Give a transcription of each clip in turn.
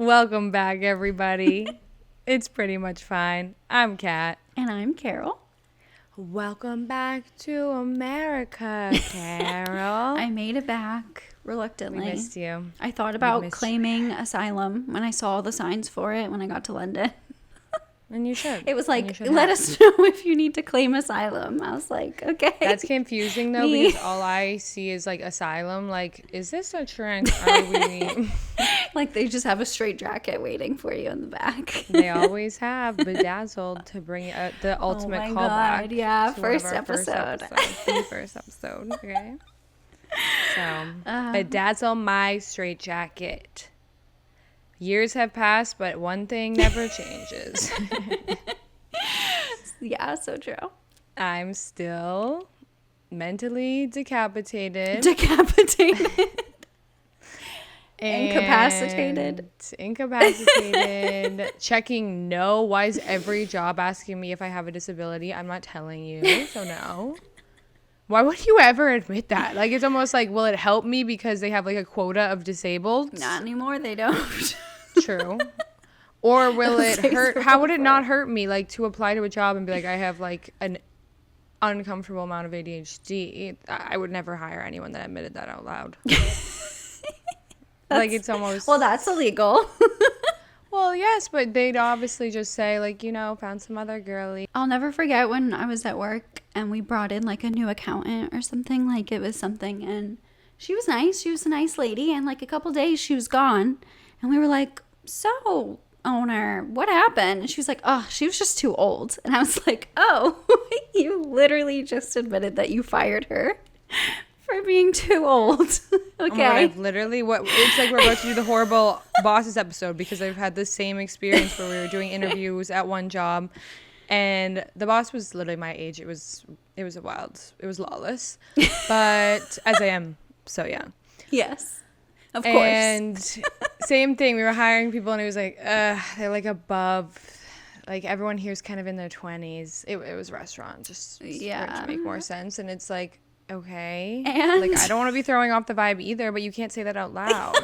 Welcome back, everybody. It's pretty much fine. I'm Kat. And I'm Carol. Welcome back to America, Carol. I made it back reluctantly. We missed you. I thought about claiming asylum when I saw the signs for it when I got to London. And you should. It was like, let us know if you need to claim asylum. I was like, okay. That's confusing, though, because all I see is, like, asylum. Like, is this a trend? Are we... Like, they just have a straight jacket waiting for you in the back. They always have Bedazzled to bring the ultimate callback. God, yeah, to first one of our episode. The first episode, okay? So, Bedazzle my straight jacket. Years have passed, but one thing never changes. Yeah, so true. I'm still mentally decapitated. Incapacitated. Checking no. Why is every job asking me if I have a disability? I'm not telling you, so no. Why would you ever admit that? Like, it's almost like, will it help me because they have, like, a quota of disabled? Not anymore, they don't. True. Or will it hurt? How would it not hurt me, like, to apply to a job and be like, I have, like, an uncomfortable amount of ADHD? I would never hire anyone that admitted that out loud. Like, it's almost... Well, that's illegal. Well, yes, but they'd obviously just say, like, you know, found some other girly. I'll never forget when I was at work and we brought in, like, a new accountant or something. Like, it was something, and she was nice. She was a nice lady, and, like, a couple days she was gone. And we were like, so, owner, what happened? And she was like, oh, she was just too old. And I was like, oh, you literally just admitted that you fired her for being too old. Okay. Oh my God, I've literally, it's like we're about to do the horrible bosses episode, because I've had the same experience where we were doing interviews at one job, and the boss was literally my age. It was lawless, but as I am, so yeah. Yes, of course. And same thing, we were hiring people, and it was like, they're like above, like everyone here is kind of in their 20s. It was a restaurant, just for it to make more sense, and it's like, okay. And like, I don't want to be throwing off the vibe either, but you can't say that out loud.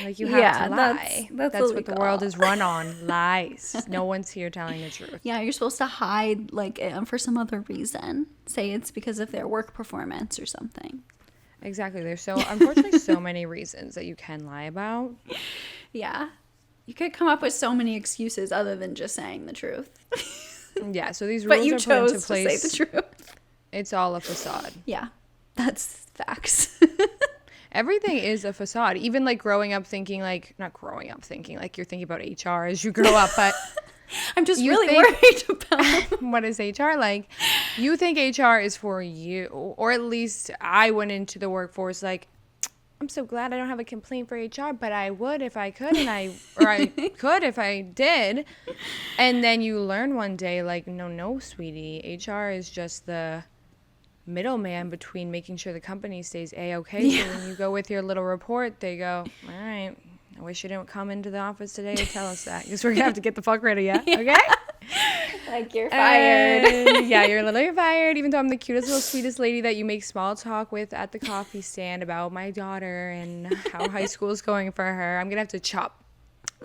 Like, you have to lie. That's what the world is run on. Lies. No one's here telling the truth. Yeah, you're supposed to hide, like, for some other reason. Say it's because of their work performance or something. Exactly. There's unfortunately so many reasons that you can lie about. Yeah. You could come up with so many excuses other than just saying the truth. Yeah, so these rules are put into place. But you chose to say the truth. It's all a facade. Yeah, that's facts. Everything is a facade. Even, like, not growing up thinking like you're thinking about HR as you grow up, but I'm just really worried about what is HR like. You think HR is for you, or at least I went into the workforce like, I'm so glad I don't have a complaint for HR, but I would if I could, I could if I did. And then you learn one day, like, no, sweetie, HR is just the middleman between making sure the company stays A-okay. Yeah. So when you go with your little report, they go, all right, I wish you didn't come into the office today to tell us that, because we're going to have to get the fuck rid of you, okay? Like, you're fired. Yeah, you're literally fired, even though I'm the cutest little sweetest lady that you make small talk with at the coffee stand about my daughter and how high school is going for her. I'm going to have to chop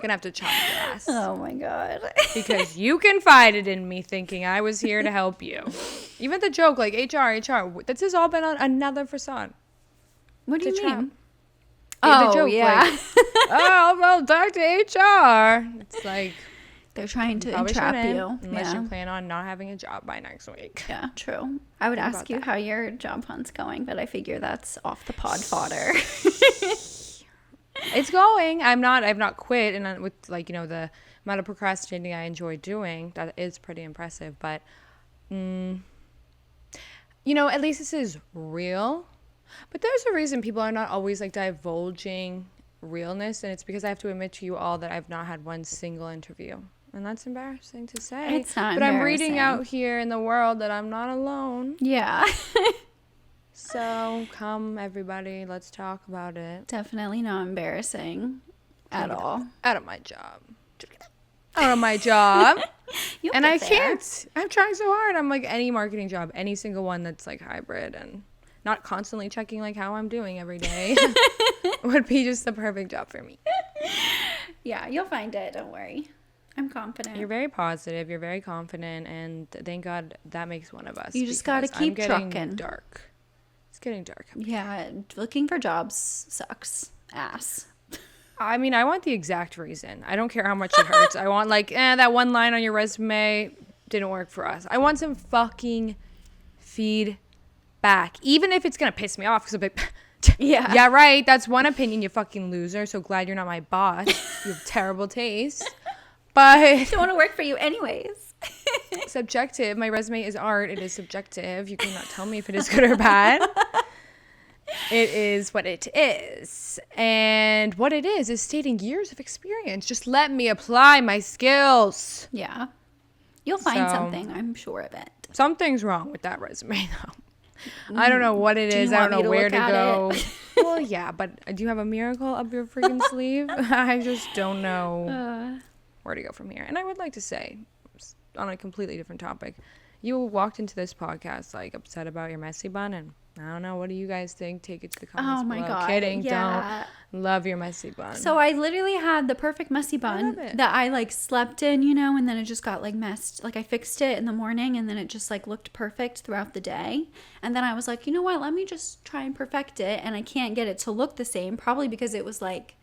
your ass. Oh my God. Because you confided in me thinking I was here to help you. Even the joke, like, HR, this has all been on another facade. What do you mean? The joke, yeah. Like, oh, well, talk to HR. It's like, they're trying to entrap you. Unless you plan on not having a job by next week. Yeah, true. I would ask you how your job hunt's going, but I figure that's off the pod fodder. It's going. I've not quit, and with, like, you know, the amount of procrastinating I enjoy doing, that is pretty impressive. But, you know, at least this is real. But there's a reason people are not always, like, divulging realness, and it's because I have to admit to you all that I've not had one single interview. And that's embarrassing to say. It's not But I'm reading out here in the world that I'm not alone. Yeah. So come, everybody, let's talk about it. Definitely not embarrassing at all. Out of my job. And I can't. I'm trying so hard. I'm like, any marketing job, any single one that's like hybrid and not constantly checking like how I'm doing every day would be just the perfect job for me. Yeah, you'll find it. Don't worry. I'm confident. You're very positive. You're very confident, and thank God that makes one of us. You just gotta keep trucking. Dark. It's getting dark. Yeah, looking for jobs sucks ass. I mean, I want the exact reason. I don't care how much it hurts. I want like, that one line on your resume didn't work for us. I want some fucking feedback, even if it's gonna piss me off. Because I'm like, yeah, right. That's one opinion, you fucking loser. So glad you're not my boss. You have terrible taste. But I don't want to work for you anyways. Subjective. My resume is art. It is subjective. You cannot tell me if it is good or bad. It is what it is. And what it is stating years of experience. Just let me apply my skills. Yeah. You'll find something. I'm sure of it. Something's wrong with that resume, though. I don't know what it is. I don't know where to go. Well, yeah, but do you have a miracle up your freaking sleeve? I just don't know where to go from here. And I would like to say, on a completely different topic, you walked into this podcast like upset about your messy bun, and I don't know, what do you guys think? Take it to the comments below. God, kidding. yeah. Don't. Love your messy bun. So I literally had the perfect messy bun that I like slept in, and then it just got like messed. Like I fixed it in the morning, and then it just like looked perfect throughout the day. And then I was like, you know what, let me just try and perfect it. And I can't get it to look the same, probably because it was like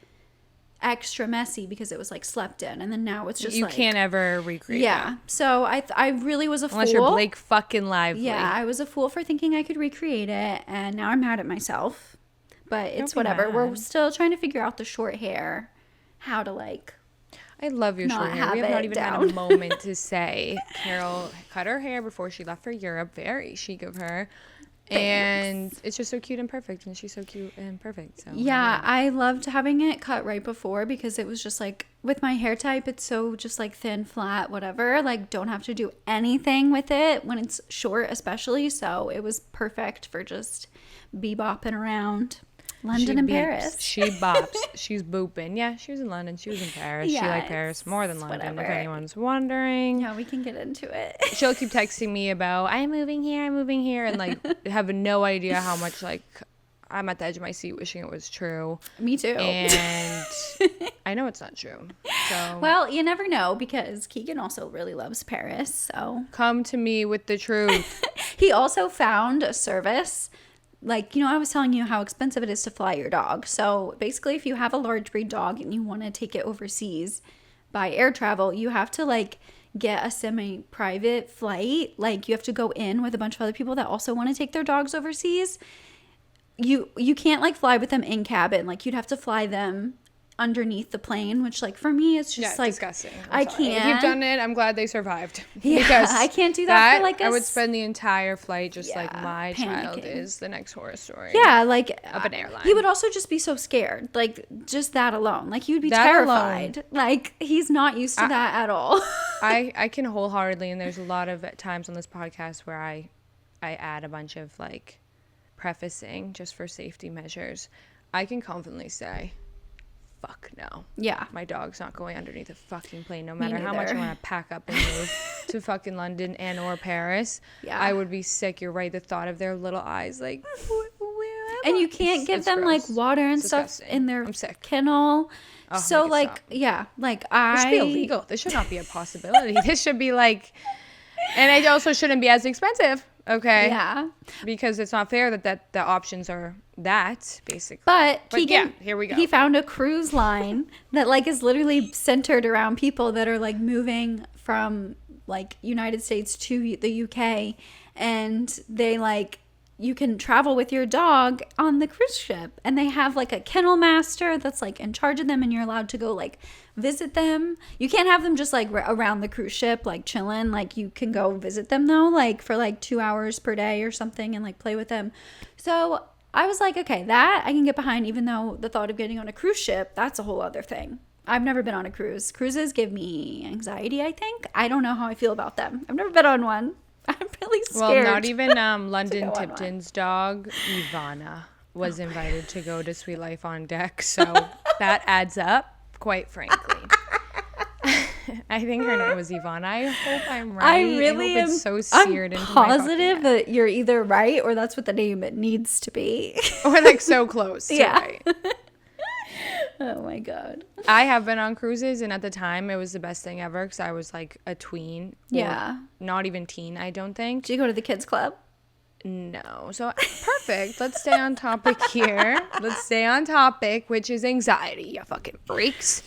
extra messy because it was like slept in, and then now it's just you can't ever recreate that. So I really was a fool. Unless you're Blake fucking Lively. Yeah, I was a fool for thinking I could recreate it, and now I'm mad at myself, but it's whatever. We're still trying to figure out the short hair, how to like I love your short hair. We have not even had a moment to say Carol cut her hair before she left for Europe. Very chic of her. Thanks. And it's just so cute and perfect, and she's so cute and perfect. So yeah, I loved having it cut right before because it was just like, with my hair type, it's so just like thin, flat, whatever, like don't have to do anything with it when it's short especially, so it was perfect for just bebopping around London and Paris. She bops. She's booping. Yeah, she was in London. She was in Paris. Yeah, she liked Paris more than London, whatever. if anyone's wondering. Yeah, we can get into it. She'll keep texting me about, I'm moving here, and like have no idea how much like I'm at the edge of my seat wishing it was true. Me too. And I know it's not true. So well, you never know, because Keegan also really loves Paris. So come to me with the truth. He also found a service. Like, I was telling you how expensive it is to fly your dog. So basically, if you have a large breed dog and you want to take it overseas by air travel, you have to like get a semi-private flight. Like you have to go in with a bunch of other people that also want to take their dogs overseas. You can't like fly with them in cabin. Like you'd have to fly them underneath the plane, which like for me it's just like disgusting. I can't. If you've done it, I'm glad they survived. Yeah, because I can't do that for like I would spend the entire flight just like my panicking. child is the next horror story. Yeah, like of an airline. He would also just be so scared. Like just that alone. Like he would be that terrified. Alone. Like he's not used to that at all. I can wholeheartedly, and there's a lot of times on this podcast where I add a bunch of like prefacing just for safety measures. I can confidently say, fuck no. Yeah. My dog's not going underneath a fucking plane, no matter how much I want to pack up and move to fucking London and or Paris. Yeah. I would be sick. You're right. The thought of their little eyes, like, and you can't give them gross. Like water and stuff in their kennel. Oh, so like, yeah, like This should be illegal. This should not be a possibility. This should be like, and it also shouldn't be as expensive. Okay. Yeah. Because it's not fair that the options are that basically. But Keegan, here we go. He found a cruise line that like is literally centered around people that are like moving from like United States to the UK, and they like, you can travel with your dog on the cruise ship, and they have like a kennel master that's like in charge of them, and you're allowed to go like visit them. You can't have them just like around the cruise ship like chilling. Like you can go visit them though, like for like 2 hours per day or something, and like play with them. So I was like, okay, that I can get behind, even though the thought of getting on a cruise ship, that's a whole other thing. I've never been on a cruise. Cruises give me anxiety, I think. I don't know how I feel about them. I've never been on one. I'm really scared. Well, not even London Tipton's dog, Ivana, was invited to go to Sweet Life on Deck. So that adds up, quite frankly. I think her name was Ivana. I hope I'm right. I really am. It's so seared I'm into positive that you're either right or that's what the name needs to be. Or like so close. Yeah. Right. Oh my God. I have been on cruises, and at the time, it was the best thing ever because I was like a tween. Yeah. Not even teen, I don't think. Did you go to the kids club? No. So, perfect. Let's stay on topic here. Let's stay on topic, which is anxiety, you fucking freaks.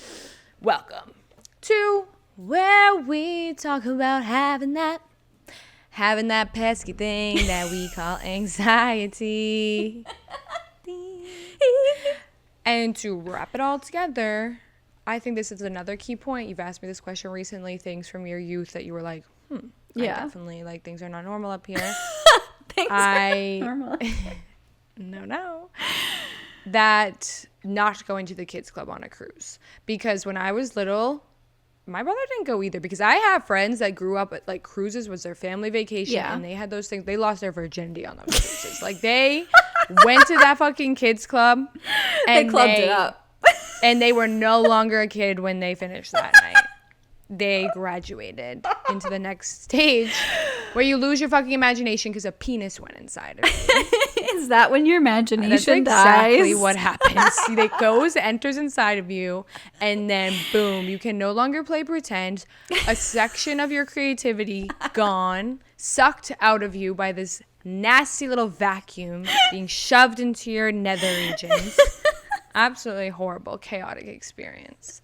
Welcome to where we talk about having that pesky thing that we call anxiety. And to wrap it all together, I think this is another key point. You've asked me this question recently, things from your youth that you were like, Yeah. I definitely, like, things are not normal up here. Things are normal. No. That not going to the kids club on a cruise. Because when I was little, my brother didn't go either, because I have friends that grew up at, like, cruises was their family vacation, and they had those things. They lost their virginity on those cruises. Like, they went to that fucking kids club, and they clubbed it up. And they were no longer a kid when they finished that night. They graduated into the next stage where you lose your fucking imagination because a penis went inside of you. Is that when your imagination That's dies? exactly what happens. It goes, enters inside of you, and then boom, you can no longer play pretend. A section of your creativity gone, sucked out of you by this nasty little vacuum being shoved into your nether regions. Absolutely horrible, chaotic experience.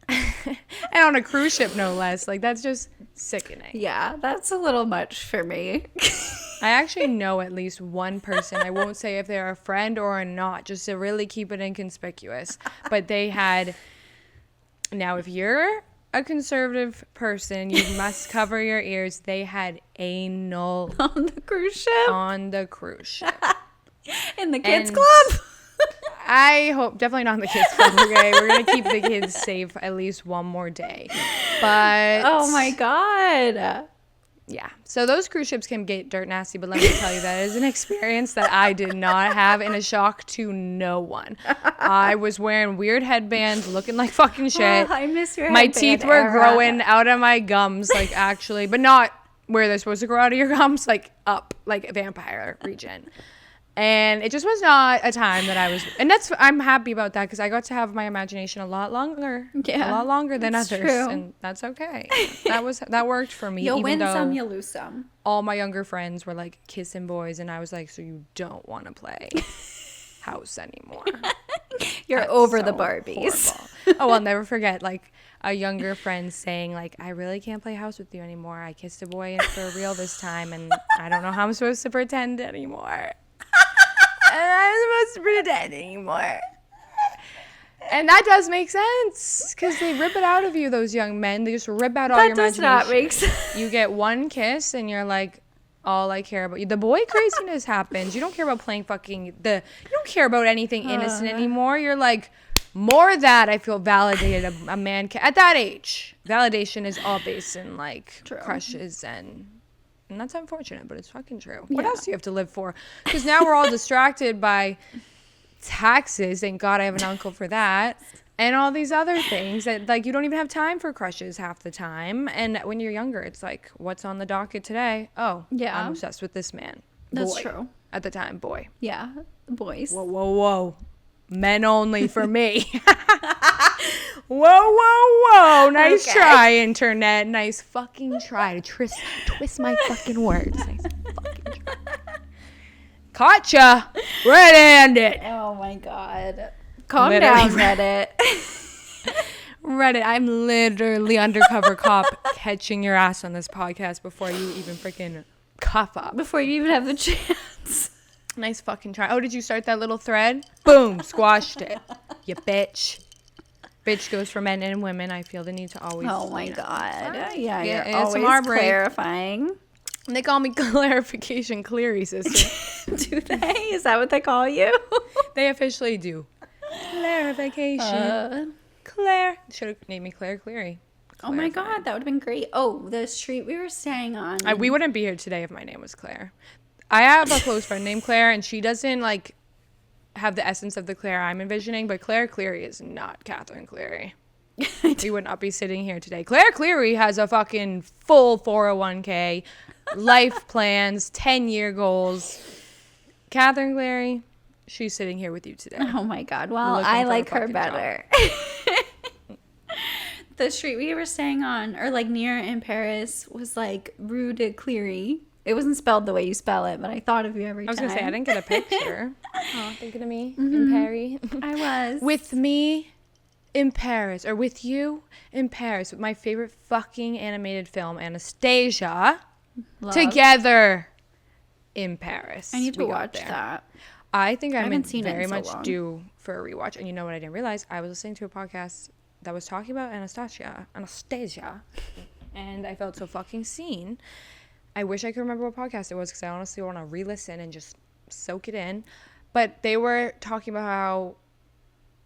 And on a cruise ship, no less. Like, that's just sickening. Yeah, that's a little much for me. I actually know at least one person. I won't say if they're a friend or not, just to really keep it inconspicuous. But they had... Now, if you're a conservative person, you must cover your ears. They had anal... On the cruise ship? On the cruise ship. In the kids club? I hope, definitely not in the kids club, okay? We're going to keep the kids safe at least one more day. But... Oh my God. Yeah. So those cruise ships can get dirt nasty, but let me tell you, that is an experience that I did not have, and a shock to no one. I was wearing weird headbands, looking like fucking shit. I miss your My headband teeth were era. growing out of my gums, like, actually, but not where they're supposed to grow out of your gums, like up, like vampire region. And it just was not a time that I was, and I'm happy about that, because I got to have my imagination a lot longer than others, true. and that's okay. That worked for me. You'll even win some, though you lose some. all my younger friends were like kissing boys, and I was like, so you don't want to play house anymore? You're That's over so the Barbies. horrible. Oh, I'll never forget, like, a younger friend saying, like, I really can't play house with you anymore. I kissed a boy for real this time, and I don't know how I'm supposed to pretend anymore. And I'm supposed to pretend anymore. And that does make sense, because they rip it out of you, those young men. They just rip out all your imagination. That does not make sense. You get one kiss, and you're like, all I care about you. The boy craziness happens. You don't care about playing you don't care about anything innocent anymore. You're like, more of that, I feel validated. A man can, at that age, validation is all based in, like, crushes and that's unfortunate, but it's fucking true. What else do you have to live for? Because now we're all distracted by taxes. Thank God I have an uncle for that. And all these other things that, like, you don't even have time for crushes half the time. And when you're younger, it's like, what's on the docket today? Oh, yeah, I'm obsessed with this man. That's true. At the time, boy. Yeah, boys. Whoa. Men only for me. Whoa. Nice try, internet. Nice fucking try to twist my fucking words. Nice fucking try. Gotcha. Red-handed. Oh my God. Calm down, Reddit. Reddit, I'm literally undercover cop catching your ass on this podcast before you even freaking cuff up. Before you even have the chance. Nice fucking try. Oh, did you start that little thread? Boom, squashed it. You bitch. Bitch goes for men and women. I feel the need to always. Oh my God. Yeah, it's you're always heartbreak. clarifying. They call me Clarification Cleary, sister. Do they? Is that what they call you? They officially do. Clarification. Claire. Should have named me Claire Cleary. Oh my God, that would have been great. Oh, the street we were staying on. We wouldn't be here today if my name was Claire. I have a close friend named Claire, and she doesn't, like, have the essence of the Claire I'm envisioning, but Claire Cleary is not Catherine Cleary. We would not be sitting here today. Claire Cleary has a fucking full 401k, life plans, 10-year goals. Catherine Cleary, she's sitting here with you today. Oh my God. Well, Looking I for a like her fucking better. The street we were staying on, or like near in Paris, was like Rue de Clery. It wasn't spelled the way you spell it, but I thought of you every time. I was gonna say I didn't get a picture. Oh, thinking of me in Paris. I was. With me in Paris, or with you in Paris, with my favorite fucking animated film, Anastasia. Love. Together in Paris. I need to We got watch there. that. I think I'm haven't seen it in very so much long. due for a rewatch. And you know what I didn't realize? I was listening to a podcast that was talking about Anastasia. And I felt so fucking seen. I wish I could remember what podcast it was because I honestly want to re-listen and just soak it in. But they were talking about how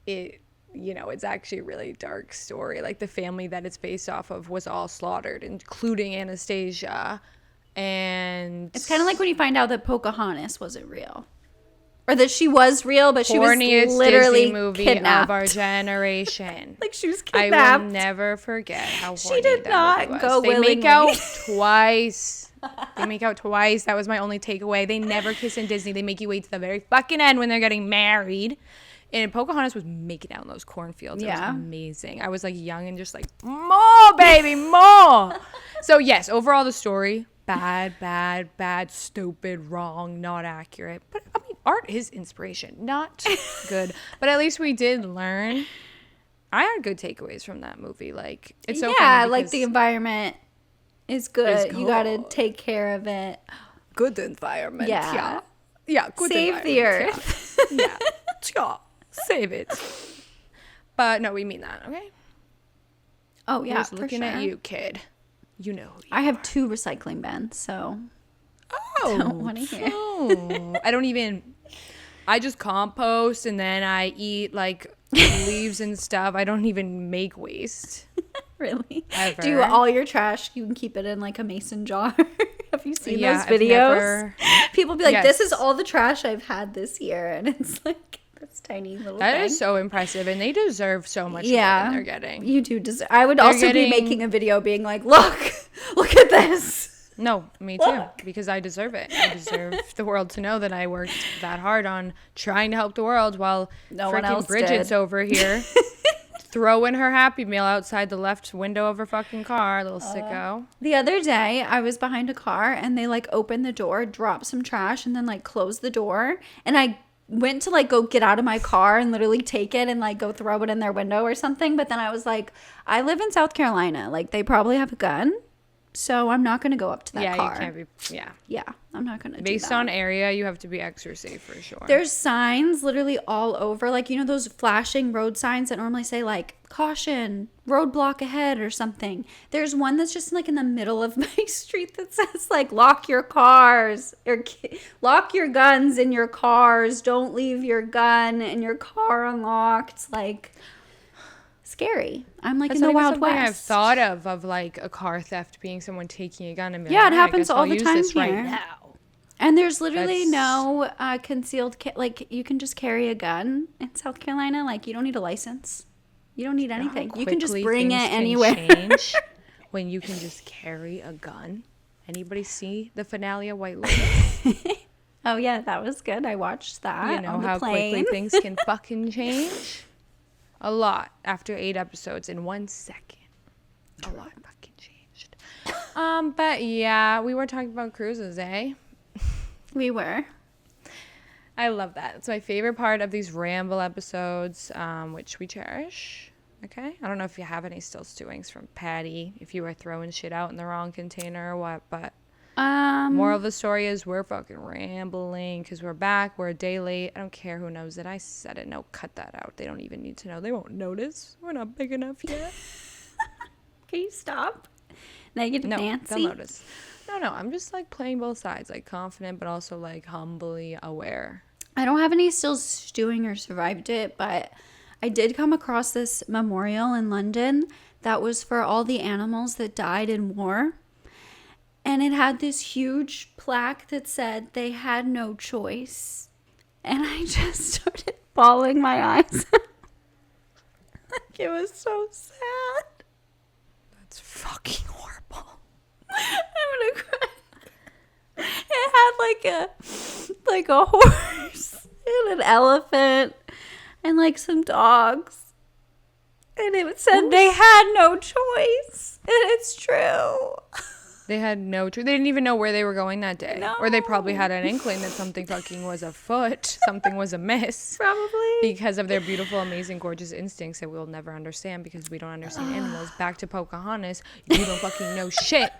it, you know, it's actually a really dark story. Like the family that it's based off of was all slaughtered, including Anastasia. And It's kind of like when you find out that Pocahontas wasn't real. Or that she was real, but she was horniest literally Disney movie kidnapped. of our generation. Like she was I kidnapped. will never forget how horny She did that not movie go was. They make willingly. out twice. They make out twice. That was my only takeaway. They never kiss in Disney. They make you wait to the very fucking end when they're getting married. And Pocahontas was making out in those cornfields. It was amazing. I was like young and just like, more, baby, more. So yes, overall the story, bad, stupid, wrong, not accurate. But I mean, art is inspiration, not good. But at least we did learn. I had good takeaways from that movie. Like it's so funny like because the environment is good. You got to take care of it. good environment. Yeah. Yeah, good Save the environment, earth. Yeah, save it. But no, we mean that, okay? Oh yeah, Who's for looking sure. at you, kid? You know who you I have 2 recycling bins, so don't want to hear. Oh, I just compost and then I eat like leaves and stuff. I don't even make waste. Really? Ever. Do all your trash, you can keep it in like a mason jar. Have you seen Yeah, those I've videos? never- People be like, Yes. this is all the trash I've had this year. And it's like this tiny little That thing. is so impressive, and they deserve so much more than they're getting. You do deserve. I would also getting- be making a video being like, look at this. No, me too, because I deserve it. I deserve the world to know that I worked that hard on trying to help the world while No one else freaking Bridget's did. over here throwing her Happy Meal outside the left window of her fucking car, little sicko. The other day, I was behind a car and they like opened the door, dropped some trash, and then like closed the door. And I went to like go get out of my car and literally take it and like go throw it in their window or something. But then I was like, I live in South Carolina. Like they probably have a gun. So I'm not going to go up to that car. You can't be, Yeah, I'm not going to do Based that. on area, you have to be extra safe for sure. There's signs literally all over. Like, you know, those flashing road signs that normally say like, caution, roadblock ahead or something. There's one that's just like in the middle of my street that says like, lock your cars or lock your guns in your cars. Don't leave your gun in your car unlocked. Like, scary. I'm like That's in the not even Wild something West. I've thought of like a car theft being someone taking a gun and being Yeah, like, it "All right, happens guess all I'll the use time this right here. now." And there's literally That's- no concealed, like you can just carry a gun in South Carolina. Like you don't need a license. You don't need anything. You can just Quickly bring it things can anywhere. change when you can just carry a gun. Anybody see the finale of White Lotus? Oh yeah, that was good. I watched that. You know on the how plane. quickly things can fucking change? A lot after 8 episodes in 1 second. A lot fucking changed. But yeah, we were talking about cruises, eh? We were. I love that. It's my favorite part of these ramble episodes, which we cherish. Okay? I don't know if you have any still stewings from Patty, if you were throwing shit out in the wrong container or what, but moral of the story is we're fucking rambling because we're back. We're a day late. I don't care who knows it. I said it. No, cut that out. They don't even need to know. They won't notice. We're not big enough yet. Can you stop? Negative No, Nancy. they'll notice. No, I'm just like playing both sides, like confident, but also like humbly aware. I don't have any still stewing or survived it, but I did come across this memorial in London that was for all the animals that died in war. And it had this huge plaque that said they had no choice. And I just started bawling my eyes. Like, it was so sad. That's fucking horrible. I'm gonna cry. It had like a horse. and an elephant and like some dogs. And it said they had no choice. And it's true. They had no truth. They didn't even know where they were going that day. No. Or they probably had an inkling that something fucking was afoot. Something was amiss. Probably. Because of their beautiful, amazing, gorgeous instincts that we'll never understand because we don't understand animals. Back to Pocahontas. You don't fucking know shit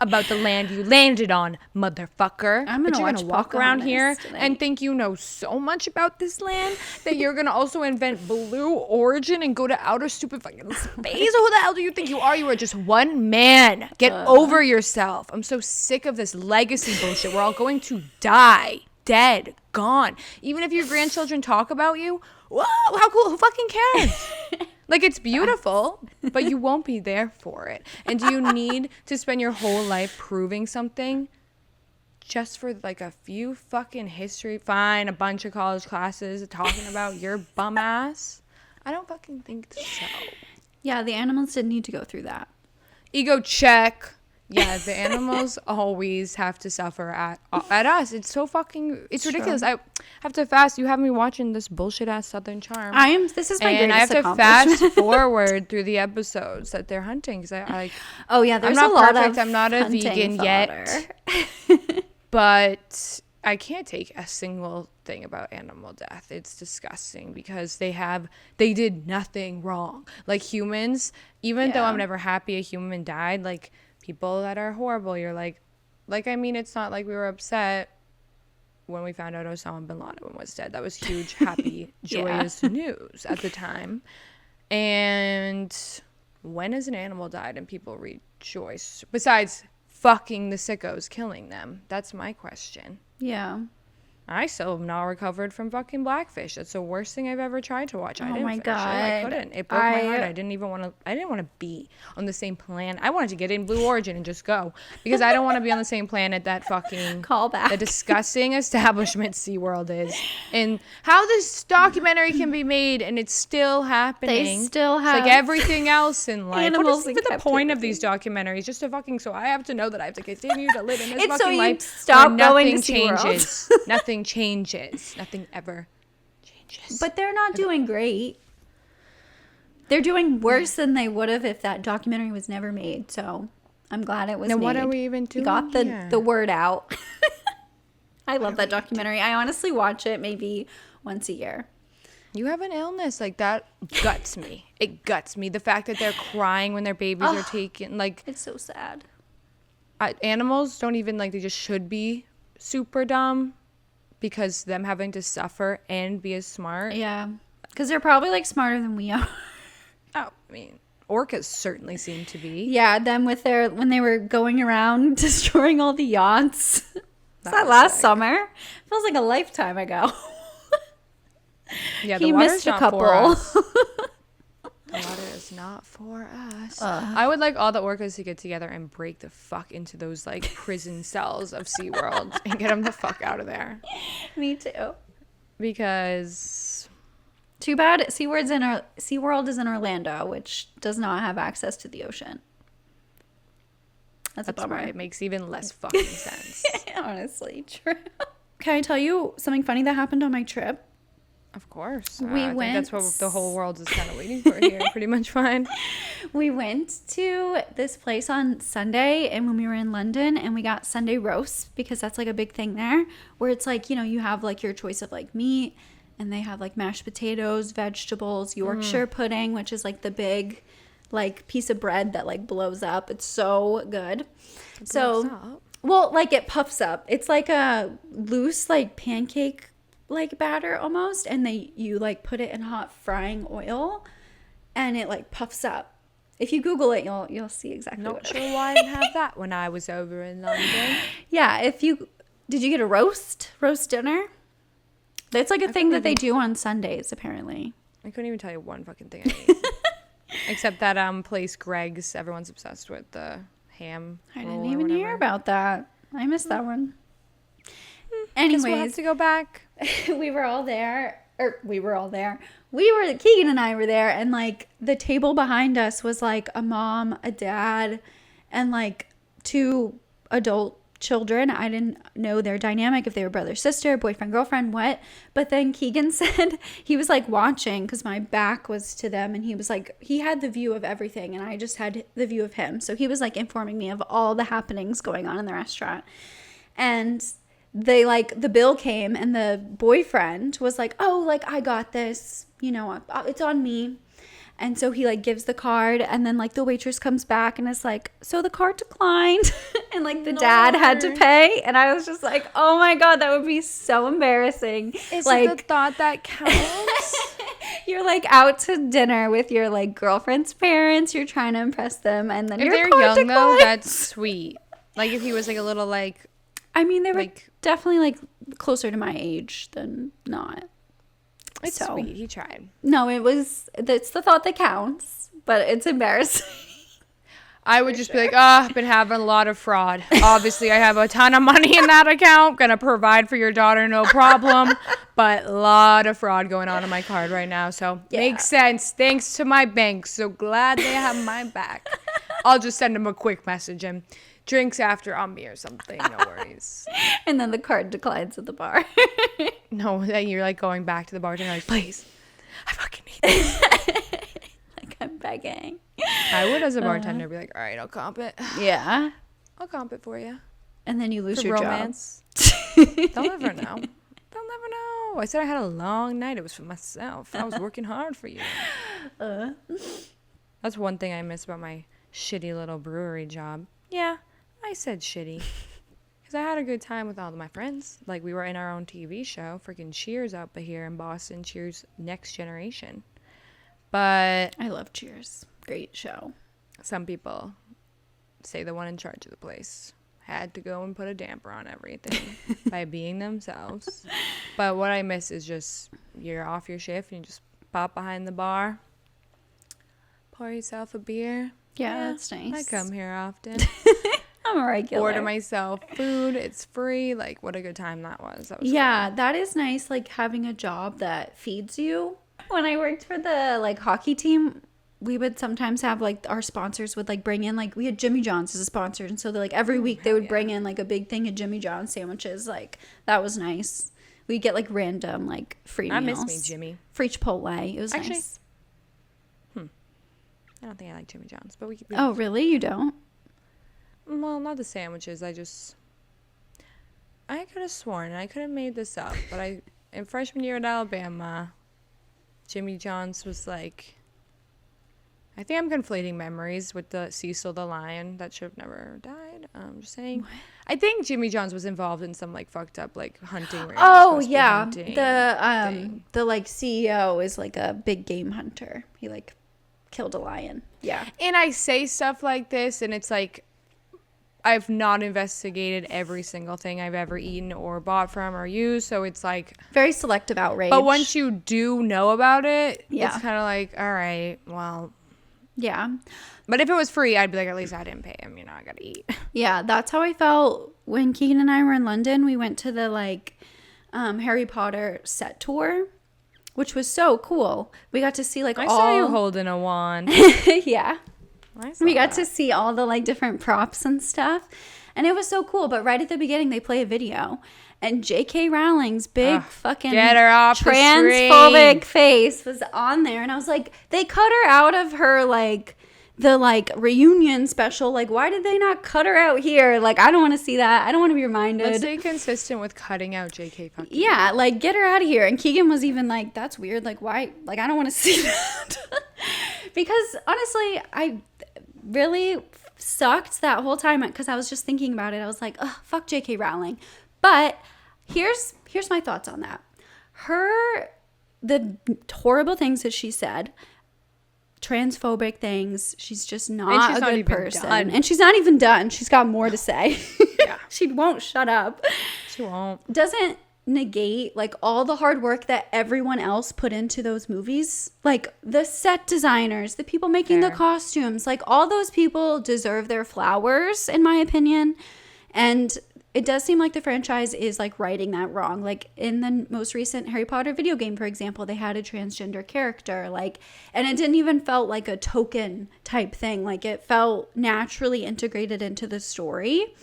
about the land you landed on, motherfucker. I'm But gonna you're watch gonna walk around here Pocahontas tonight. and think you know so much about this land that you're gonna also invent Blue Origin and go to outer stupid fucking space. Who the hell do you think you are? You are just one man. Get over yourself. I'm so sick of this legacy bullshit. We're all going to die. Dead. Gone. Even if your grandchildren talk about you, whoa, how cool. Who fucking cares? Like, it's beautiful, but you won't be there for it. And do you need to spend your whole life proving something just for, like, a few fucking history? Fine, a bunch of college classes talking about your bum ass? I don't fucking think so. Yeah, the animals didn't need to go through that. Ego check. Yeah, the animals always have to suffer at us. It's so fucking, it's ridiculous. I have to fast. You have me watching this bullshit ass Southern Charm. This is my and I have greatest to accomplishment. fast forward through the episodes that they're hunting. Cause I Oh yeah, there's I'm not a lot perfect. of I'm not a hunting vegan fodder. yet. But I can't take a single thing about animal death. It's disgusting because they did nothing wrong. Like humans, even though I'm never happy a human died, like people that are horrible, you're like, I mean, it's not like we were upset when we found out Osama bin Laden was dead. That was huge, happy, joyous news at the time. And when has an animal died and people rejoice? Besides fucking the sickos killing them. That's my question. Yeah. I still have not recovered from fucking Blackfish. That's the worst thing I've ever tried to watch. I didn't my finish it. I God. couldn't. It broke my heart. I didn't want to be on the same planet. I wanted to get in Blue Origin and just go because I don't want to be on the same planet that fucking Callback. the disgusting establishment SeaWorld is. And how this documentary can be made and it's still happening. They still It's have like everything else in life. animals What is in even the point of captivity. these documentaries? Just to fucking, so I have to know that I have to continue to live in this It's so fucking you life stop where going nothing to SeaWorld. changes. Nothing changes. Nothing ever changes. But they're not doing great. They're doing worse than they would have if that documentary was never made. So I'm glad it was Then made. what are we even doing? We got here? the word out. I love that documentary. I honestly watch it maybe once a year. You have an illness like that guts me. It guts me. The fact that they're crying when their babies are taken, like It's so sad. animals don't even like. They just should be super dumb because them having to suffer and be as smart. Yeah. Because they're probably like smarter than we are. Oh, I mean, orcas certainly seem to be. Yeah, them with when they were going around destroying all the yachts. Was that was last sick. summer? Feels like a lifetime ago. Yeah, the He water's missed a not couple. for us. The water is not for us. I would like all the orcas to get together and break the fuck into those like prison cells of SeaWorld and get them the fuck out of there. Me too. Because Too bad SeaWorld is in Orlando, which does not have access to the ocean. That's a that's bummer. why it makes even less fucking sense. Honestly, true. Can I tell you something funny that happened on my trip? Of course. We I went- think that's what the whole world is kind of waiting for here. Pretty much fine. We went to this place on Sunday, and when we were in London, and we got Sunday roasts because that's like a big thing there, where it's like, you know, you have like your choice of like meat, and they have like mashed potatoes, vegetables, Yorkshire pudding, which is like the big like piece of bread that like blows up. It's so good. Well, like it puffs up. It's like a loose like pancake like batter almost, and you like put it in hot frying oil, and it like puffs up. If you Google it, you'll see exactly. Not what sure why I didn't have that when I was over in London. Yeah, did you get a roast dinner? That's like a thing that they do on Sundays apparently. I couldn't even tell you one fucking thing I ate. Except that place Greg's, everyone's obsessed with the ham. I roll didn't or even hear whatever. about that. I missed that one. Guess Anyways, we'll have to go back. we were all there. Keegan and I were there, and like the table behind us was like a mom, a dad, and like two adult children. I didn't know their dynamic, if they were brother, sister, boyfriend, girlfriend, what. But then Keegan said he was like watching because my back was to them, and he was like, he had the view of everything and I just had the view of him. So he was like informing me of all the happenings going on in the restaurant. And they like, the bill came and the boyfriend was like, oh, like I got this, you know, it's on me. And so he like gives the card, and then like the waitress comes back and is like, so the card declined. And like the dad had to pay. And I was just like, oh my God, that would be so embarrassing. Is like, it the thought that counts? you're like out to dinner with your like girlfriend's parents. You're trying to impress them. And then if your they're card young declined. though, that's sweet. Like if he was like a little like, I mean, they were like, definitely like closer to my age than not. it's So, sweet. He tried. no, it's the thought that counts, but it's embarrassing. I would just be like, I've been having a lot of fraud. Obviously, I have a ton of money in that account. Gonna provide for your daughter, no problem. But a lot of fraud going on my card right now. So makes sense. Thanks to my bank. So glad they have my back. I'll just send them a quick message and drinks after on me or something. No worries. And then the card declines at the bar. No, then you're like going back to the bartender like, please, I fucking need this. Like, I'm begging. I would as a bartender be like, all right, I'll comp it. Yeah. I'll comp it for you. And then you lose For your romance. job. They'll never know. They'll never know. I said I had a long night. It was for myself. I was working hard for you. That's one thing I miss about my shitty little brewery job. Yeah, I said shitty. Because I had a good time with all of my friends. Like, we were in our own TV show. Freaking Cheers up here in Boston. Cheers Next Generation. But I love Cheers. Great show. some people say the one in charge of the place had to go and put a damper on everything by being themselves. But what I miss is just you're off your shift and you just pop behind the bar, pour yourself a beer. Yeah, that's nice. I come here often. I'm a regular. Order myself food. It's free. Like, what a good time that was. That was Yeah, that is nice, like having a job that feeds you. When I worked for the like hockey team, we would sometimes have like our sponsors would like bring in, like we had Jimmy John's as a sponsor, and so like every week they would bring in like a big thing of Jimmy John's sandwiches. Like that was nice. We'd get like random like free meals. I miss me, Jimmy. Free Chipotle. It was Actually, nice. I don't think I like Jimmy John's, but we could. Oh, really? You don't? Well, not the sandwiches. I could have sworn, and I could have made this up, but in freshman year at Alabama, Jimmy John's was like, I think I'm conflating memories with the Cecil the lion that should have never died. I'm just saying. What? I think Jimmy John's was involved in some like fucked up like hunting. Oh yeah, the like CEO is like a big game hunter. He like killed a lion. Yeah. And I say stuff like this, and it's like, I've not investigated every single thing I've ever eaten or bought from or used, so it's like very selective outrage. But once you do know about it, yeah, it's kind of like, all right, well, yeah. But if it was free, I'd be like, at least I didn't pay him. You know, I gotta eat. Yeah, that's how I felt when Keegan and I were in London. We went to the like Harry Potter set tour, which was so cool. We got to see like I saw you holding a wand. Yeah. We got to see all the like different props and stuff, and it was so cool. But right at the beginning, they play a video, and JK Rowling's big fucking get her off transphobic face was on there, and I was like, they cut her out of her like the like reunion special. Like, why did they not cut her out here? Like, I don't want to see that. I don't want to be reminded. Let's stay consistent with cutting out JK fucking. Yeah, like get her out of here. And Keegan was even like, that's weird. Like, why? Like, I don't want to see that. Because honestly, I really sucked that whole time because I was just thinking about it. I was like, oh, fuck JK Rowling. But here's my thoughts on that. The horrible things that she said, transphobic things, she's just not a good person. And she's not even done. She's got more to say. Yeah. She won't shut up. She won't. Doesn't negate like all the hard work that everyone else put into those movies, like the set designers, the people making the costumes, like all those people deserve their flowers in my opinion. And it does seem like the franchise is like righting that wrong. Like in the most recent Harry Potter video game, for example, they had a transgender character, like, and it didn't even felt like a token type thing. Like it felt naturally integrated into the story.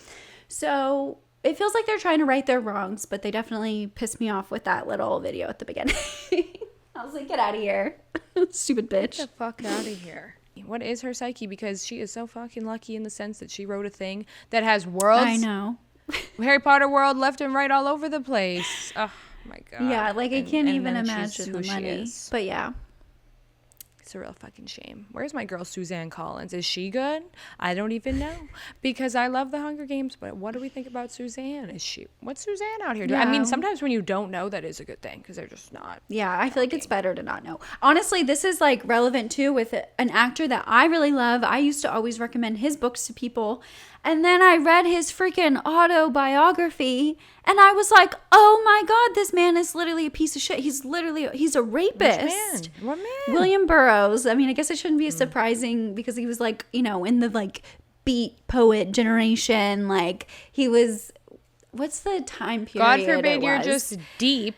So it feels like they're trying to right their wrongs, but they definitely pissed me off with that little video at the beginning. I was like, get out of here. Stupid bitch. Get the fuck out of here. What is her psyche? Because she is so fucking lucky in the sense that she wrote a thing that has worlds. I know. Harry Potter world left and right all over the place. Oh my god. Yeah, like I can't even then imagine the money. But yeah. It's a real fucking shame. Where's my girl Suzanne Collins? Is she good? I don't even know. Because I love the Hunger Games, but what do we think about Suzanne? What's Suzanne out here doing? Yeah. I mean, sometimes when you don't know, that is a good thing because they're just not. Yeah, I feel like it's better to not know. Honestly, this is like relevant too with an actor that I really love. I used to always recommend his books to people. And then I read his freaking autobiography and I was like, oh my God, this man is literally a piece of shit. He's a rapist. What man? William Burroughs. I mean, I guess it shouldn't be surprising because he was like, you know, in the like beat poet generation. Like he was, what's the time period? God forbid you're just deep.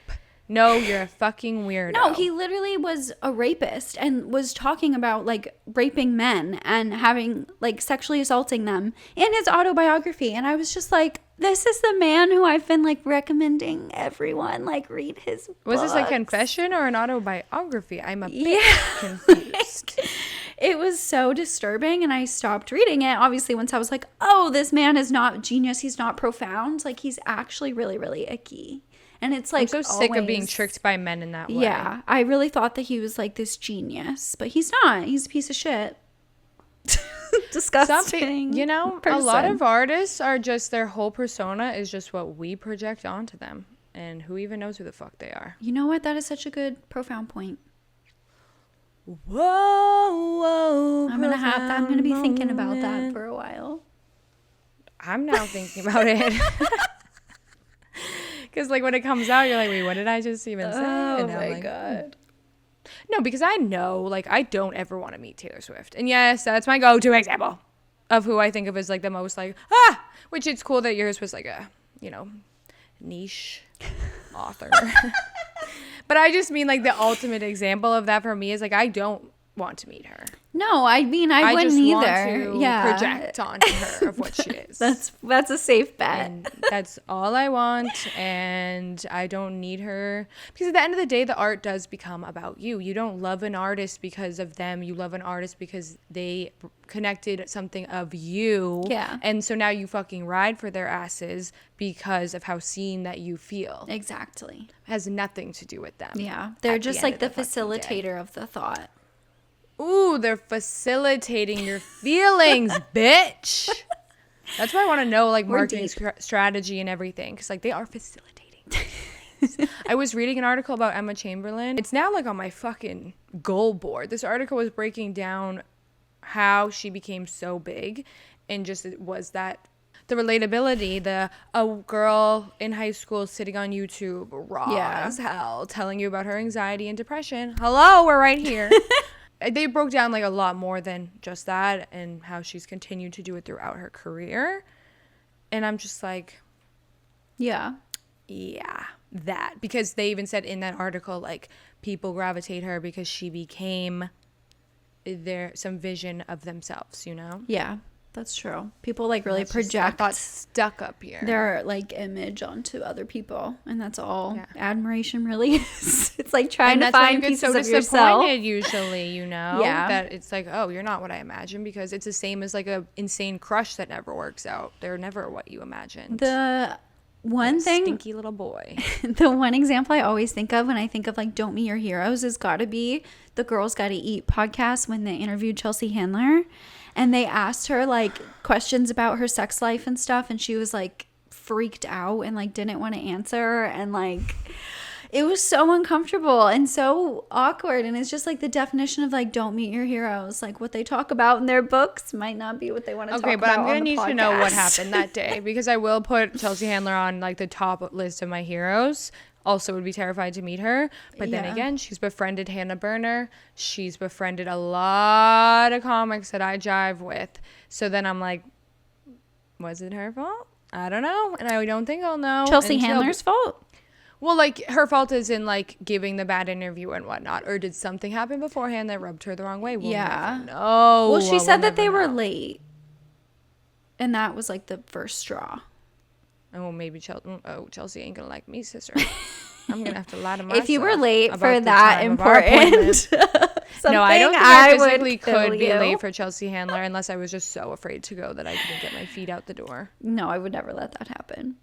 No, you're a fucking weirdo. No, he literally was a rapist and was talking about like raping men and having like sexually assaulting them in his autobiography. And I was just like, this is the man who I've been like recommending everyone like read his books. Was this a confession or an autobiography? I'm a bit confused. It was so disturbing and I stopped reading it. Obviously, once I was like, oh, this man is not genius. He's not profound. Like he's actually really, really icky. And it's like, I'm so sick of being tricked by men in that way. Yeah, I really thought that he was like this genius, but he's not. He's a piece of shit. Disgusting. You know, person. A lot of artists are just, their whole persona is just what we project onto them. And who even knows who the fuck they are? You know what? That is such a good, profound point. Whoa. I'm gonna be thinking about that for a while. I'm now thinking about it. Because, like, when it comes out, you're like, wait, what did I just even say? Oh, my God. No, because I know, like, I don't ever want to meet Taylor Swift. And, yes, that's my go-to example of who I think of as, like, the most, like, which it's cool that yours was, like, a, you know, niche author. But I just mean, like, the ultimate example of that for me is, like, I don't want to meet her. No, I mean, I wouldn't just either. Want to project onto her of what she is. That's a safe bet. And that's all I want, and I don't need her. Because at the end of the day, the art does become about you. You don't love an artist because of them. You love an artist because they connected something of you. Yeah. And so now you fucking ride for their asses because of how seen that you feel. Exactly. It has nothing to do with them. Yeah. They're just like the facilitator of the thought. Ooh, they're facilitating your feelings, bitch. That's why I want to know, like, marketing strategy and everything. Because, like, they are facilitating things. I was reading an article about Emma Chamberlain. It's now, like, on my fucking goal board. This article was breaking down how she became so big. And just it was that the relatability, a girl in high school sitting on YouTube raw as hell telling you about her anxiety and depression. Hello, we're right here. They broke down like a lot more than just that and how she's continued to do it throughout her career. And I'm just like, yeah, that. Because they even said in that article, like, people gravitate her because she became some vision of themselves, you know? Yeah. That's true. People like really project thought stuck up here. Their like image onto other people, and that's all admiration really is. It's like trying to find pieces of yourself. Usually, you know, that it's like, oh, you're not what I imagined, because it's the same as like a insane crush that never works out. They're never what you imagined. The one thing, stinky little boy. The one example I always think of when I think of like don't meet your heroes has got to be the Girls Gotta Eat podcast when they interviewed Chelsea Handler. And they asked her like questions about her sex life and stuff. And she was like freaked out and like didn't want to answer. And like it was so uncomfortable and so awkward. And it's just like the definition of like don't meet your heroes. Like what they talk about in their books might not be what they want to talk about. Okay, but I'm going to need to know what podcast. happened that day, because I will put Chelsea Handler on like the top list of my heroes. Also would be terrified to meet her, but then again, she's befriended Hannah Berner. She's befriended a lot of comics that I jive with. So then I'm like, was it her fault? I don't know, and I don't think I'll know. Chelsea Handler's fault? Well, like her fault is in like giving the bad interview and whatnot, or did something happen beforehand that rubbed her the wrong way? We'll never know. Well, she said that they were late, and that was like the first straw. Oh, maybe Chelsea ain't gonna like me, sister. I'm gonna have to lie to myself. If you were late about for the that time of our important No, I don't think I physically would kill could be you. late for Chelsea Handler unless I was just so afraid to go that I couldn't get my feet out the door. No, I would never let that happen.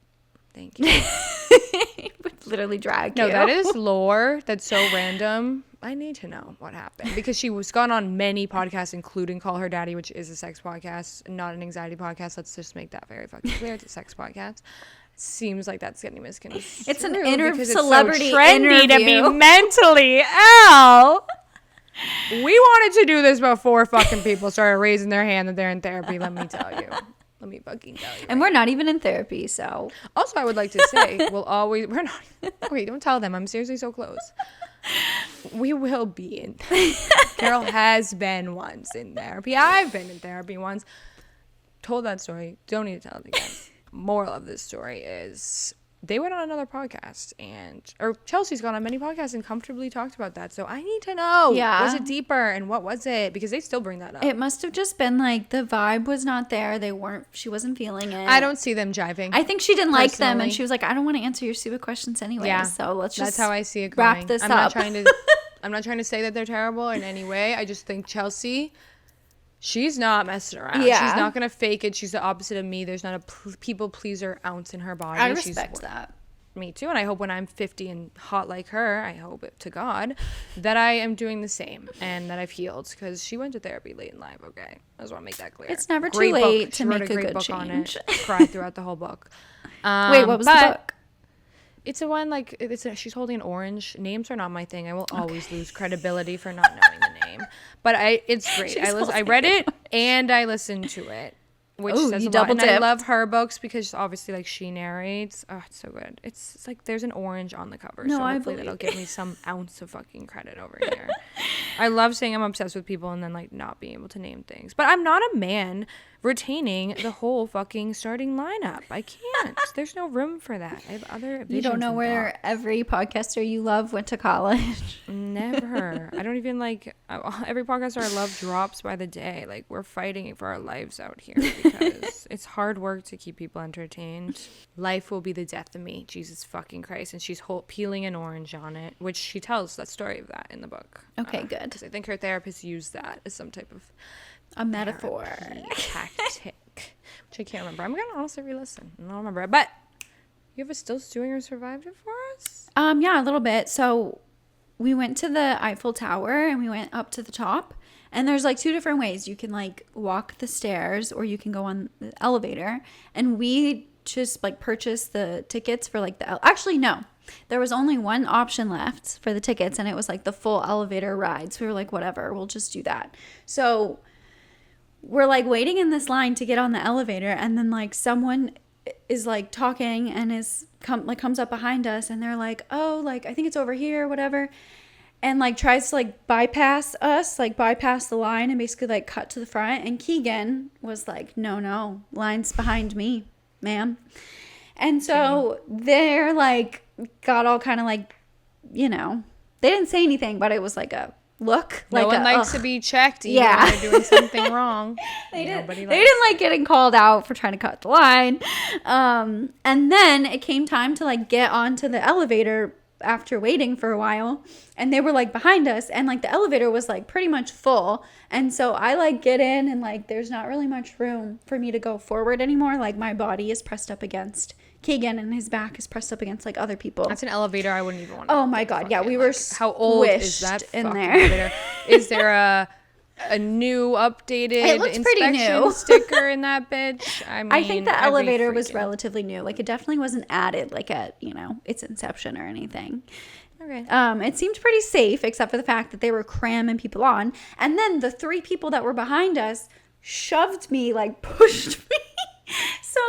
Thank you. It would literally drag you. No, that is lore. That's so random. I need to know what happened because she was gone on many podcasts, including Call Her Daddy, which is a sex podcast, not an anxiety podcast. Let's just make that very fucking clear. It's a sex podcast. Seems like that's getting misconstrued. It's an It's celebrity so trendy interview. to be mentally ill. We wanted to do this before fucking people started raising their hand that they're in therapy. Let me tell you. Let me fucking tell you. And we're not even in therapy, so. Also, I would like to say, we're not. Wait, don't tell them. I'm seriously so close. We will be in therapy. Carol has been once in therapy. I've been in therapy once. Told that story. Don't need to tell it again. Moral of this story is they went on another podcast or Chelsea's gone on many podcasts and comfortably talked about that. So I need to know. Yeah. Was it deeper and what was it? Because they still bring that up. It must have just been like the vibe was not there. She wasn't feeling it. I don't see them jiving. I think she didn't like them and personally. she was like, I don't want to answer your stupid questions anyway. Yeah. So let's just That's how I see it going. wrap this I'm up. I'm not trying to say that they're terrible in any way. I just think Chelsea, she's not messing around. Yeah. She's not going to fake it. She's the opposite of me. There's not a people pleaser ounce in her body. I respect that. Me too. And I hope when I'm 50 and hot like her, I hope it to God that I am doing the same and that I've healed because she went to therapy late in life. Okay. I just want to make that clear. It's never Great too late book. to She wrote make a great good book change. on it. Cried throughout the whole book. Wait, what was the book? It's a one like she's holding an orange. Names are not my thing. I will always lose credibility for not knowing the name. But it's great. I read it and I listened to it, which Ooh, says you a lot. double And I dipped. love her books because obviously like she narrates. Oh, it's so good. It's like there's an orange on the cover, No, so I hopefully that'll give me some ounce of fucking credit over here. I love saying I'm obsessed with people and then like not being able to name things. But I'm not a man retaining the whole fucking starting lineup. I can't. There's no room for that. I have other visions. You don't know and where thoughts. every podcaster you love went to college. Never. I don't even like every podcaster I love drops by the day. Like we're fighting for our lives out here because it's hard work to keep people entertained. Life will be the death of me. Jesus fucking Christ. And she's peeling an orange on it, which she tells that story of that in the book. Okay, good. Because I think her therapist used that as some type of A metaphor. tactic, which I can't remember. I'm gonna honestly re-listen. I don't remember it, but you have a still stewing or survived it for us? Yeah, a little bit. So we went to the Eiffel Tower and we went up to the top. And there's like two different ways. You can like walk the stairs or you can go on the elevator. And we just like purchased the tickets for like actually, no. There was only one option left for the tickets and it was like the full elevator ride. So we were like, whatever, we'll just do that. So we're like waiting in this line to get on the elevator and then like someone is like talking and comes up behind us and they're like, oh, like I think it's over here, whatever. And like tries to like bypass us, like bypass the line and basically like cut to the front. And Keegan was like, no, line's behind me, ma'am. And so they're like, got all kind of like, they didn't say anything, but it was like a look. No one likes to be checked even when they're doing something wrong. They didn't like getting called out for trying to cut the line. And then it came time to like get onto the elevator after waiting for a while, and they were like behind us, and like the elevator was like pretty much full, and so I like get in and like there's not really much room for me to go forward anymore. Like my body is pressed up against Keegan and his back is pressed up against like other people. That's an elevator I wouldn't even want to. Oh my god, yeah, we were how old is that in there? Elevator? Is there a new updated It looks pretty inspection new. sticker in that bitch? I mean, I think the elevator was freaking- relatively new. Like it definitely wasn't added like at its inception or anything. Okay. It seemed pretty safe except for the fact that they were cramming people on. And then the three people that were behind us shoved me, like pushed me so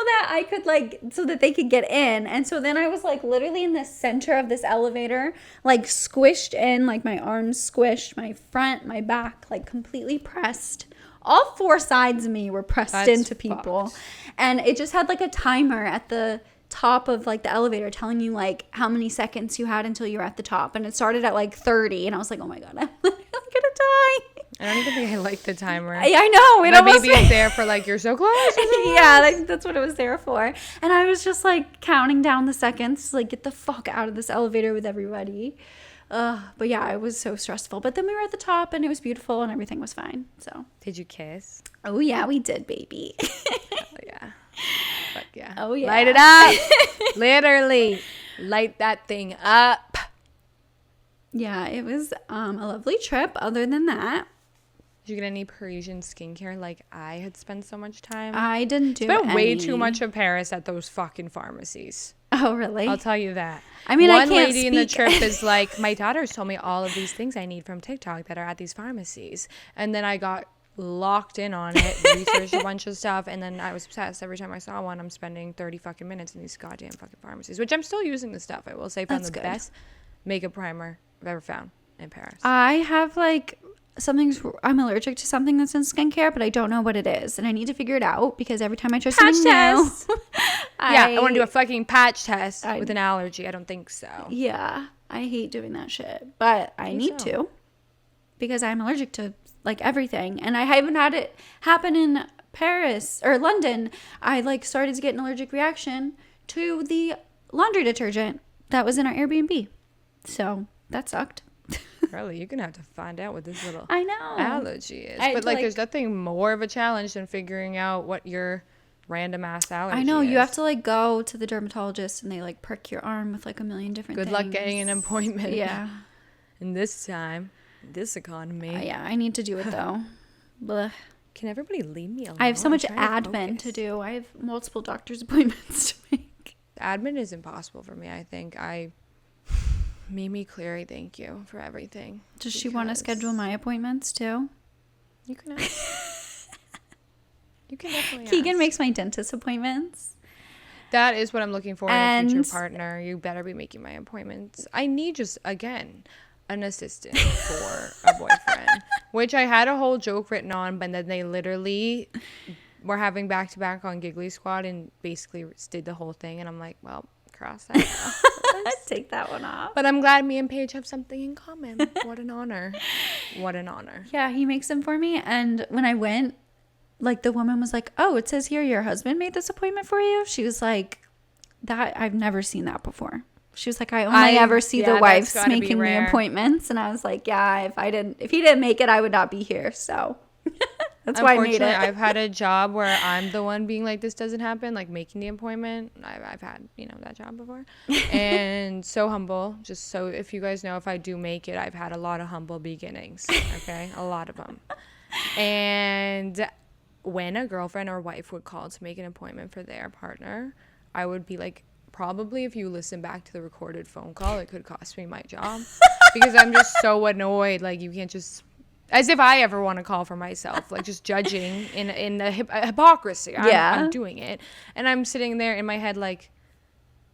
that they could get in. And so then I was like literally in the center of this elevator, like squished in, like my arms squished, my front, my back, like completely pressed. All four sides of me were pressed into people. Fucked. And it just had like a timer at the top of like the elevator telling you like how many seconds you had until you were at the top, and it started at like 30, and I was like, oh my god, I'm literally gonna die. I don't even think I like the timer. I know. But maybe it's there for like, you're so close. Yeah, I think that's what it was there for. And I was just like counting down the seconds to like get the fuck out of this elevator with everybody. But yeah, it was so stressful. But then we were at the top and it was beautiful and everything was fine. So Did you kiss? oh yeah, we did, baby. Oh yeah. Fuck yeah. Oh yeah. Light it up. Literally. Light that thing up. Yeah, it was a lovely trip. Other than that, Did you get any Parisian skincare like I had spent so much time? I didn't do Spent way any. too much of Paris at those fucking pharmacies. Oh really? I'll tell you that. I mean, one I can't lady in the speak. trip is like, my daughter's told me all of these things I need from TikTok that are at these pharmacies. And then I got locked in on it, researched a bunch of stuff, and then I was obsessed. Every time I saw one, I'm spending 30 fucking minutes in these goddamn fucking pharmacies, which I'm still using the stuff. I will say, found That's the good. best makeup primer I've ever found in Paris. I have like I'm allergic to something that's in skincare, but I don't know what it is, and I need to figure it out because every time I try something new, I want to do a fucking patch test I- with an allergy. I don't think so. Yeah, I hate doing that shit, but I need so. to because I'm allergic to like everything, and I haven't had it happen in Paris or London. I like started to get an allergic reaction to the laundry detergent that was in our Airbnb, so that sucked. Really, you're gonna have to find out what this little I know. allergy is. I But like- there's nothing more of a challenge than figuring out what your random ass allergy I know is. you have to like go to the dermatologist and they like prick your arm with like a million different Good things. luck getting an appointment. Yeah. And this time, this economy. Yeah, I need to do it though. Blech. Can everybody leave me alone? I have so much I'm trying admin to focus. do. I have multiple doctor's appointments to make. Admin is impossible for me. I think Mimi Cleary, thank you for everything. Does she want to because schedule my appointments too? You can ask. You can definitely Keegan ask. makes my dentist appointments. That is what I'm looking for in a And- future partner. You better be making my appointments. I need just, again, an assistant for a boyfriend, which I had a whole joke written on, but then they literally were having back-to-back on Giggly Squad and basically did the whole thing. And I'm like, well, cross that off. Take that one off. But I'm glad me and Paige have something in common. What an honor. What an honor. Yeah, he makes them for me. And when I went, like the woman was like, "Oh, it says here your husband made this appointment for you." She was like, "That I've never seen that before." She was like, "I only ever see the that's wives gotta be making the rare. appointments." And I was like, "Yeah, if he didn't make it, I would not be here." So that's why I made it. Unfortunately, I've had a job where I'm the one being like, this doesn't happen, like making the appointment. I've had, that job before. And so humble. Just so if you guys know, if I do make it, I've had a lot of humble beginnings. Okay? A lot of them. And when a girlfriend or wife would call to make an appointment for their partner, I would be like, probably if you listen back to the recorded phone call, it could cost me my job. Because I'm just so annoyed. Like, you can't just... As if I ever want to call for myself, like just judging in a hypocrisy. I'm doing it. And I'm sitting there in my head like,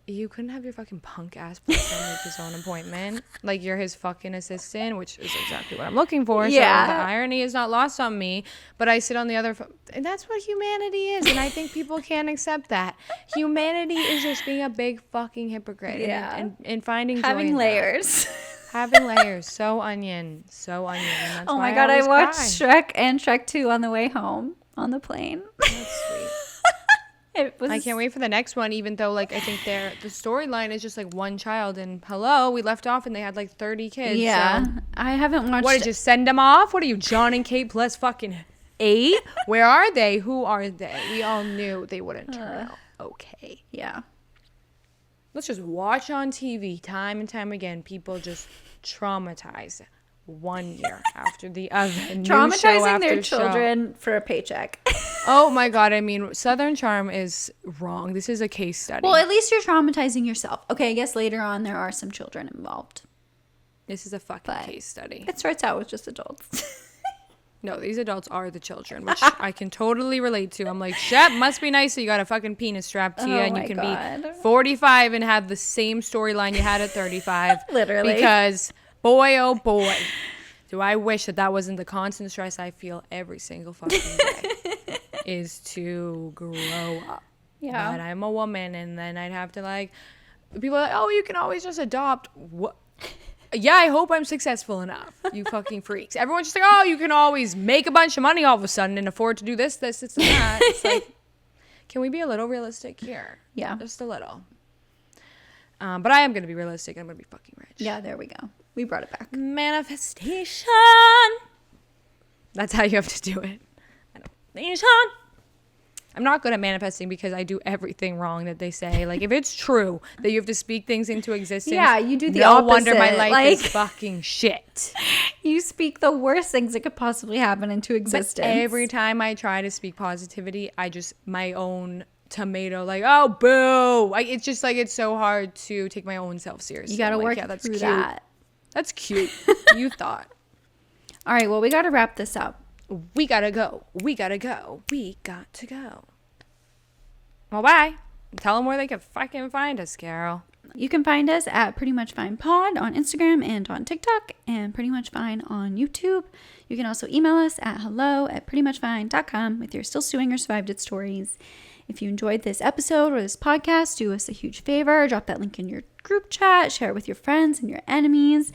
you couldn't have your fucking punk ass boyfriend make his own appointment. Like, you're his fucking assistant, which is exactly what I'm looking for. Yeah. So the irony is not lost on me. But I sit on the other and that's what humanity is. And I think people can't accept that. Humanity is just being a big fucking hypocrite. Yeah. And finding joy Having in that. layers. Having layers. So onion. So onion. And that's Oh why my god, I always watched cry. Shrek and Shrek 2 on the way home on the plane. That's sweet. It was I can't wait for the next one, even though, like, I think the storyline is just, like, one child. And, hello, we left off and they had, like, 30 kids. Yeah. So. I haven't watched What, did you send them off? What are you, John and Kate plus fucking 8? Where are they? Who are they? We all knew they wouldn't turn out okay. Yeah. Let's just watch on TV time and time again. People just traumatized one year after the other. New show Traumatizing their after show. children for a paycheck. Oh my god, I mean, Southern Charm is wrong. This is a case study. Well, at least you're traumatizing yourself. Okay, I guess later on there are some children involved. This is a fucking But case study. It starts out with just adults. No, these adults are the children, which I can totally relate to. I'm like, Shep, must be nice that you got a fucking penis strapped to you Oh and you my can God. be 45 and have the same storyline you had at 35. Literally. Because, boy, oh boy, do I wish that wasn't the constant stress I feel every single fucking day, is to grow up. Yeah. But I'm a woman, and then I'd have to, like, people are like, oh, you can always just adopt. What? yeah, I hope I'm successful enough. You fucking freaks. Everyone's just like, oh, you can always make a bunch of money all of a sudden and afford to do this, and that. It's like, can we be a little realistic here? Yeah. Just a little. But I am going to be realistic. I'm going to be fucking rich. Yeah, there we go. We brought it back. Manifestation. That's how you have to do it. Manifestation. I'm not good at manifesting because I do everything wrong that they say. Like, if it's true that you have to speak things into existence, Yeah, you do the no opposite. wonder my life Like, is fucking shit. you speak the worst things that could possibly happen into existence. But every time I try to speak positivity, I just, my own tomato, like, oh, boo. It's just like, it's so hard to take my own self seriously. You got to like, work yeah, that's through cute. that. That's cute. You thought. All right, well, we got to wrap this up. We gotta go. We gotta go. We got to go. Well, bye. Tell them where they can fucking find us, Carol. You can find us at Pretty Much Fine Pod on Instagram and on TikTok, and Pretty Much Fine on YouTube. You can also email us at hello@prettymuchfine.com with your still stewing or survived it stories. If you enjoyed this episode or this podcast, do us a huge favor. Drop that link in your group chat, share it with your friends and your enemies,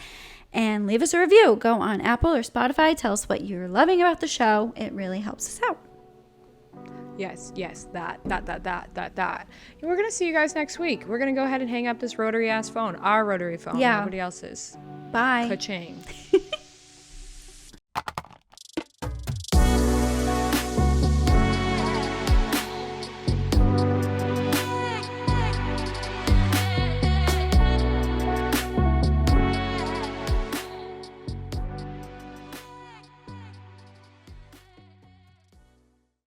and leave us a review. Go on Apple or Spotify. Tell us what you're loving about the show. It really helps us out. Yes, that. We're going to see you guys next week. We're going to go ahead and hang up this rotary ass phone. Our rotary phone. Yeah. Nobody else's. Bye. Ka-ching.